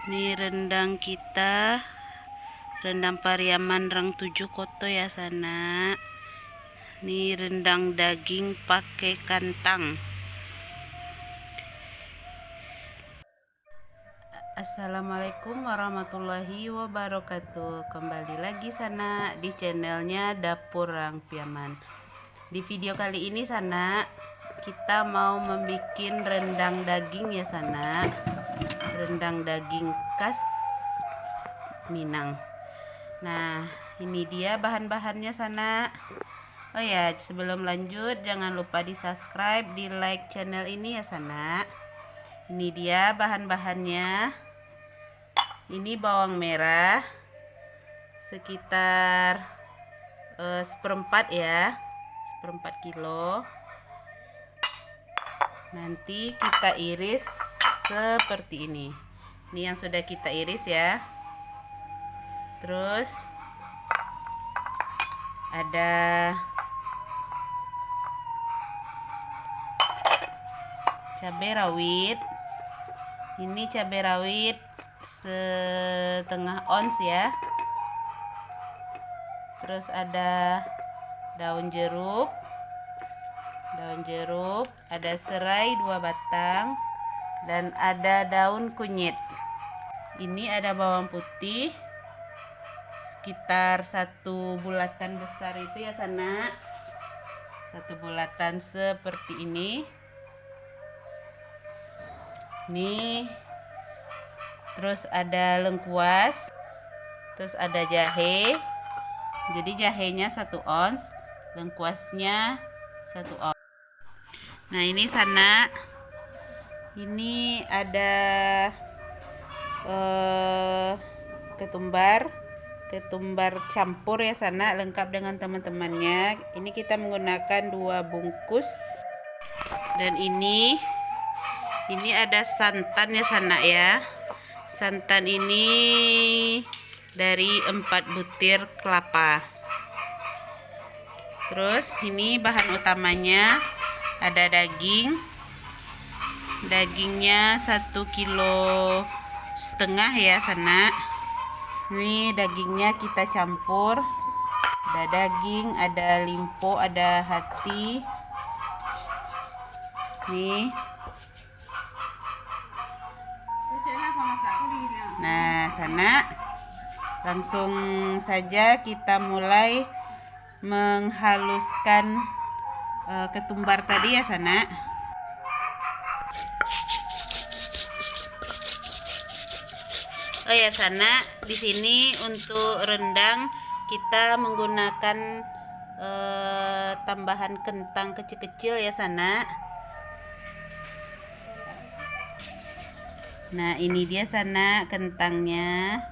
Ini rendang kita, rendang Pariaman Rang 7 Koto ya sana. Ini rendang daging pakai kantang. Assalamualaikum warahmatullahi wabarakatuh. Kembali lagi sana di channelnya Dapur Rang Piaman. Di video kali ini sana kita mau membuat rendang daging ya sana. Rendang daging khas Minang. Nah, ini dia bahan-bahannya sana. Oh ya, sebelum lanjut jangan lupa di subscribe, di like channel ini ya sana. Ini dia bahan-bahannya. Ini bawang merah sekitar seperempat ya, seperempat kilo. Nanti kita iris seperti ini. Ini yang sudah kita iris ya. Terus ada cabai rawit. Ini cabai rawit setengah ons ya. Terus ada daun jeruk, ada serai 2 batang, dan ada daun kunyit. Ini ada bawang putih sekitar 1 bulatan besar itu ya sana, 1 bulatan seperti ini. Nih, terus ada lengkuas, terus ada jahe. Jadi jahenya 1 ons, lengkuasnya 1 ons. Nah ini sana, ini ada ketumbar campur ya sana, lengkap dengan teman-temannya. Ini kita menggunakan 2 bungkus. Dan ini ada santan ya sana ya. Santan ini dari 4 butir kelapa. Terus ini bahan utamanya ada dagingnya 1,5 kilo ya sana. Ini dagingnya kita campur, ada daging, ada limpo, ada hati. Nih, nah sana langsung saja kita mulai menghaluskan ketumbar tadi ya sana. Oh ya sana, di sini untuk rendang kita menggunakan tambahan kentang kecil-kecil ya sana. Nah ini dia sana kentangnya.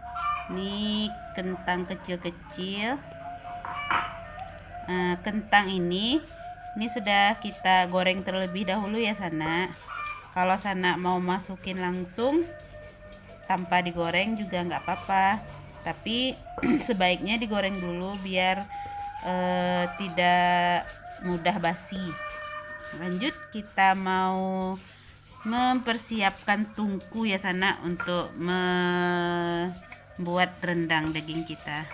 Ini kentang kecil-kecil. Kentang ini sudah kita goreng terlebih dahulu ya sana. Kalau sana mau masukin langsung tanpa digoreng juga nggak apa-apa, tapi sebaiknya digoreng dulu biar tidak mudah basi. Lanjut, kita mau mempersiapkan tungku ya sana untuk membuat rendang daging kita.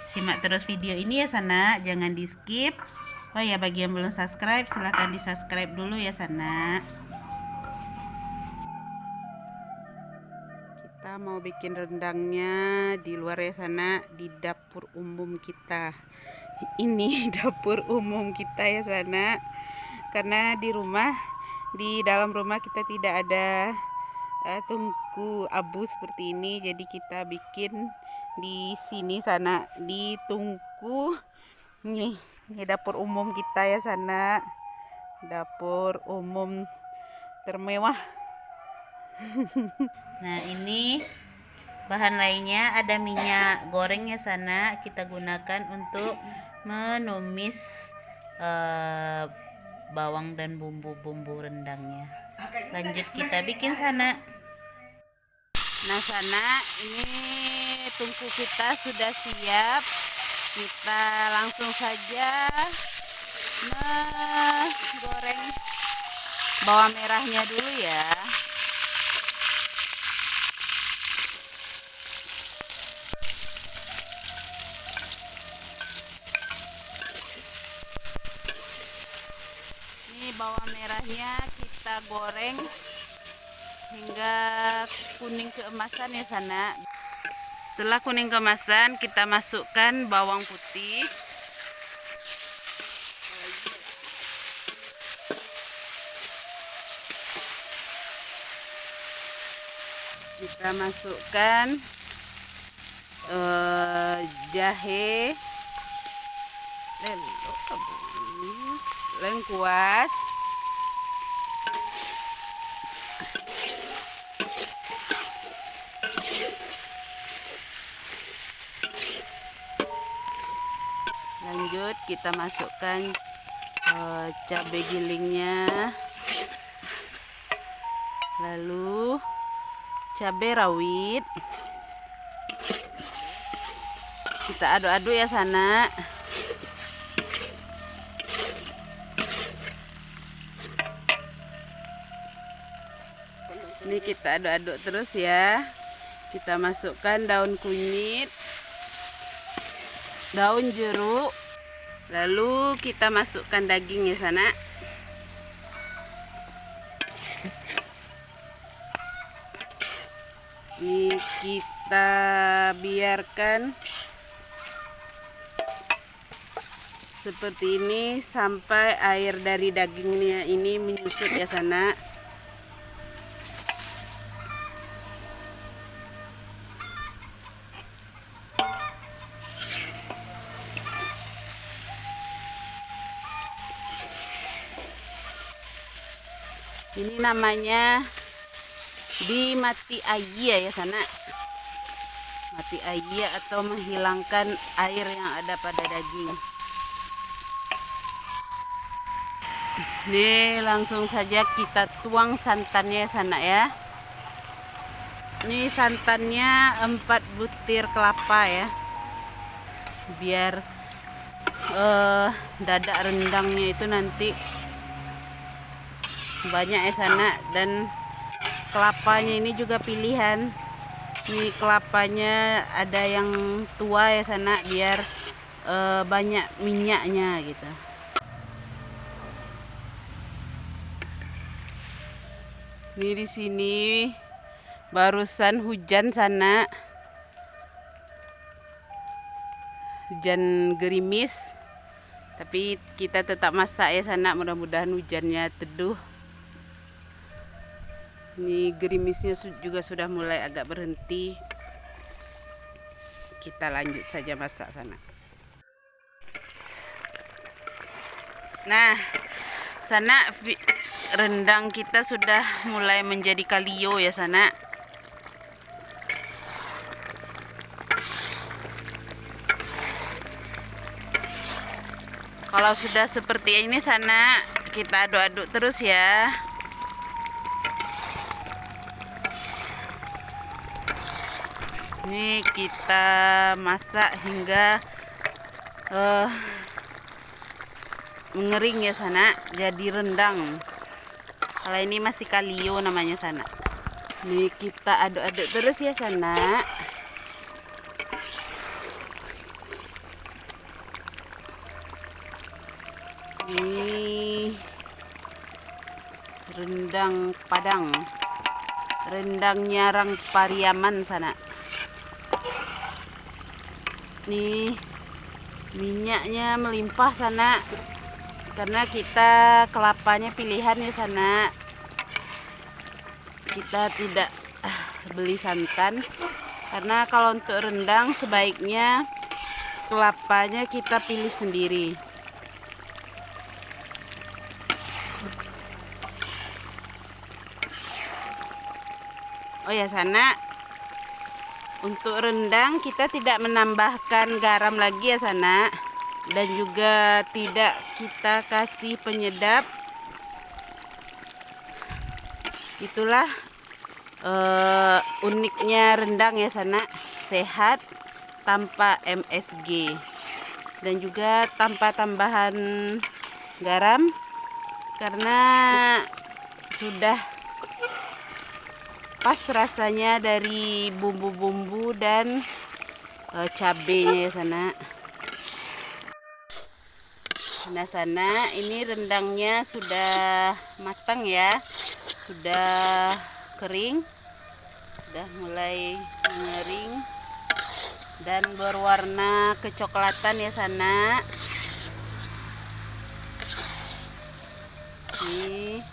Simak terus video ini ya sana, jangan di skip. Oh ya, bagi yang belum subscribe silahkan di subscribe dulu ya sana. Kita mau bikin rendangnya di luar ya sana, di dapur umum kita. Ini dapur umum kita ya sana, karena di dalam rumah kita tidak ada tungku abu seperti ini, jadi kita bikin di sini sana, di tungku. Ini dapur umum kita ya sana, dapur umum termewah. Nah ini bahan lainnya, ada minyak goreng ya sana, kita gunakan untuk menumis bawang dan bumbu-bumbu rendangnya. Lanjut kita bikin sana. Nah sana, ini tungku kita sudah siap. Kita langsung saja menggoreng bawang merahnya dulu ya. bawang merahnya kita goreng hingga kuning keemasan ya sana. Setelah kuning keemasan, kita masukkan bawang putih. Kita masukkan jahe, lengkuas, lanjut kita masukkan cabai gilingnya, lalu cabai rawit. Kita aduk-aduk ya sana. Ini kita aduk-aduk terus ya. Kita masukkan daun kunyit, daun jeruk, lalu kita masukkan daging ya sana. Ini kita biarkan seperti ini sampai air dari dagingnya ini menyusut ya sana. Ini namanya dimati ayia ya sana. Mati ayia atau menghilangkan air yang ada pada daging. Nih langsung saja kita tuang santannya sana ya. Ini santannya 4 butir kelapa ya. Biar dada rendangnya itu nanti banyak ya sana. Dan kelapanya ini juga pilihan. Ini kelapanya ada yang tua ya sana biar banyak minyaknya gitu. Ini di sini barusan hujan sana. Hujan gerimis. Tapi kita tetap masak ya sana, mudah-mudahan hujannya teduh. Ini gerimisnya juga sudah mulai agak berhenti. Kita lanjut saja masak sana. Nah, sana rendang kita sudah mulai menjadi kalio ya sana. Kalau sudah seperti ini sana, kita aduk-aduk terus ya. Ini kita masak hingga mengering ya sana, jadi rendang. Kalau ini masih kalio namanya sana. Ini kita aduk-aduk terus ya sana. Ini rendang Padang, rendang Nyarang Pariaman sana. Nih minyaknya melimpah sana. Karena kita kelapanya pilihan ya sana. Kita tidak beli santan. Karena kalau untuk rendang sebaiknya kelapanya kita pilih sendiri. Oh ya sana, untuk rendang kita tidak menambahkan garam lagi ya sana. Dan juga tidak kita kasih penyedap. Itulah uniknya rendang ya sana, sehat tanpa MSG dan juga tanpa tambahan garam karena sudah pas rasanya dari bumbu-bumbu dan cabenya ya sana. Nah sana ini rendangnya sudah matang ya, sudah kering, sudah mulai mengering dan berwarna kecoklatan ya sana. Nih.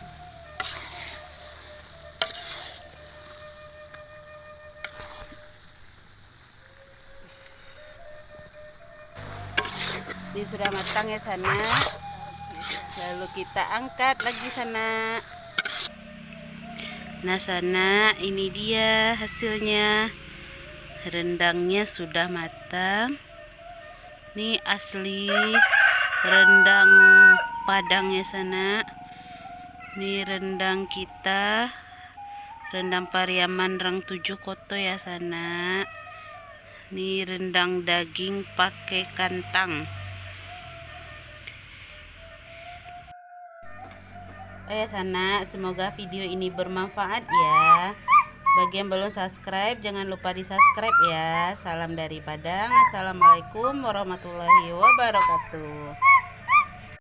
Ini sudah matang ya sana. Lalu kita angkat lagi sana. Nah sana ini dia hasilnya. Rendangnya sudah matang. Ini asli rendang Padang ya sana. Ini rendang kita, rendang Pariaman Rang 7 Koto ya sana. Ini rendang daging pakai kantang. Oh ya sana, semoga video ini bermanfaat ya. Bagi yang belum subscribe, jangan lupa di subscribe ya. Salam dari Padang. Assalamualaikum warahmatullahi wabarakatuh.